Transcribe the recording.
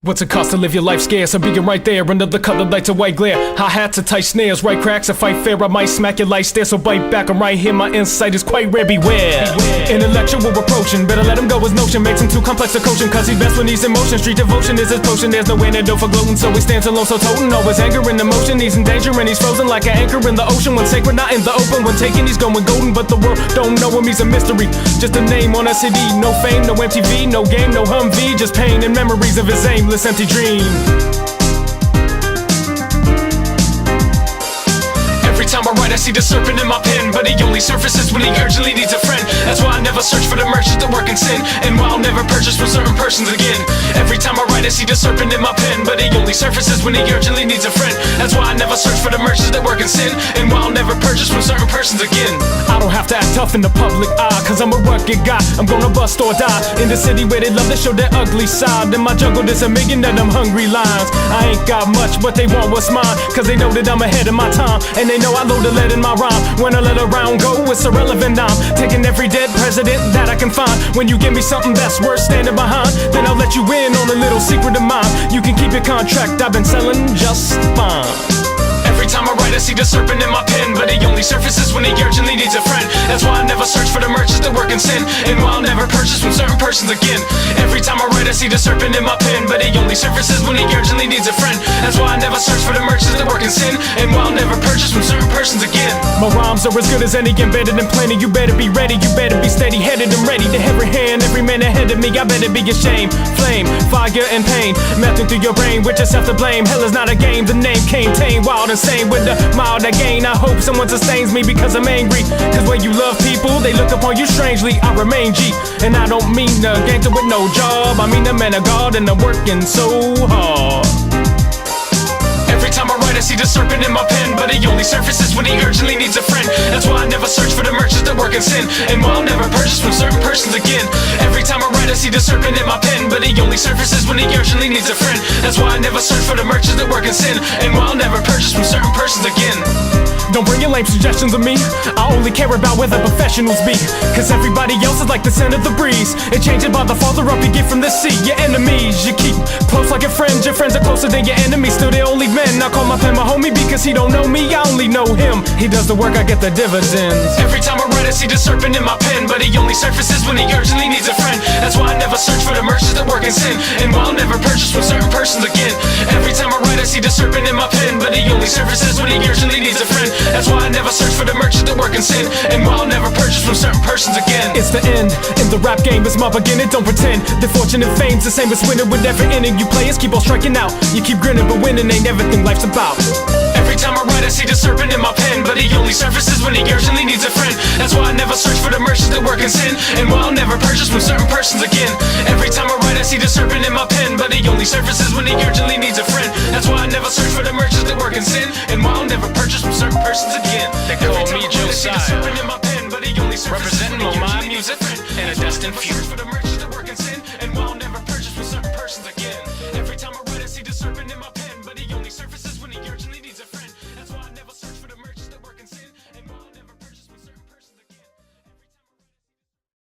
What's it cost to live your life scarce? I'm being right there under the colored lights of white glare. Hi-hats and tight snares, right cracks, a fight fair. I might smack your light stare, so bite back. I'm right here, my insight is quite rare, beware. Intellectual approaching, better let him go, his notion makes him too complex to coaching, cause he's best when he's in motion. Street devotion is his potion, there's no antidote for gloating, so he stands alone, so toting. Always anger and emotion, he's in danger and he's frozen like an anchor in the ocean. When sacred, not in the open, when taken he's going golden, but the world don't know him, he's a mystery. Just a name on a CD, no fame, no MTV, no game, no Humvee, just pain and memories of his aimless empty dream. Every time I write I see the serpent in my pen, but he only surfaces when he urgently needs a friend. That's why I never search for the merchants that work in sin, and why I'll never purchase from certain persons again. Every time I write I see the serpent in my pen, but he only surfaces when he urgently needs a friend. That's why I never search for the merchants that work in sin, and why I'll never purchase from certain persons again. I don't have to act tough in the public eye, cause I'm a rugged guy. I'm gonna bust or die in the city where they love to show their ugly side. In my jungle there's a million of them hungry lions. I ain't got much but they want what's mine, cause they know that I'm ahead of my time, and they know I load a lead in my rhyme. When I let a round go, it's irrelevant. I'm taking every dead president that I can find. When you give me something that's worth standing behind, then I'll let you in on a little secret of mine. You can keep your contract, I've been selling just fine. Every time I write I see the serpent in my pen, but he only surfaces when he urgently needs a friend. That's why I never search for the merchants that work in sin, and why I'll never purchase from certain persons again. Every time I write I see the serpent in my pen, but he only surfaces when he urgently needs a friend. That's why I never search for the merchants that work in sin, and why I'll never purchase from certain persons again. My rhymes are as good as any, embedded in plenty. You better be ready, you better be steady headed and ready to every hand, every man ahead of me. I better be ashamed, flame, fire and pain melting through your brain with yourself to blame. Hell is not a game, the name came tame, wild and sane with the mild again. I hope someone sustains me because I'm angry, cause when you love people they look upon you strangely. I remain G, and I don't mean a gangster with no job, I mean a man of God, and I'm working so hard. Every time I write I see the serpent in my pen, but he only surfaces when he urgently needs a friend. That's why I never search for the merchants that work in sin, and why I'll never purchase from certain persons again. Every time I write I see the serpent in my pen, but he only surfaces when he urgently needs a friend. That's why I never search for the merchants that work in sin, and why I'll never purchase from certain persons again. Don't bring your lame suggestions of me, I only care about where the professionals be, cause everybody else is like the scent of the breeze. It changes by the farther up you get from the sea. Your enemies you keep close like your friends are closer than your enemies, still they only men. I call my pen my homie because he don't know me, I only know him. He does the work, I get the dividends. Every time I write I see the serpent in my pen, but he only surfaces when he urgently needs a friend. That's why I never search for the merchants that work in sin, and why I'll never purchase from certain persons again. Every time I write I see the serpent in my pen, but he only surfaces when he urgently needs a friend. That's why I never search for the merchants that work in sin, and why I'll never purchase from certain persons again. It's the end, in the rap game it's my beginning. Don't pretend that fortune and fame's the same as winning. With every inning you play, keep on striking out. You keep grinning, but winning ain't everything life's about. Every time I write I see the serpent in my pen, but he only surfaces when he urgently needs a friend. That's why I never search for the merchants that work in sin, and why I'll never purchase from certain persons again. Every time I write I see the serpent in my pen, but he only surfaces when he urgently needs a friend. That's why I never search for the merchants that work in sin, and why I'll never purchase from certain persons again. They call me Josiah, representing Momiah music and a destined future.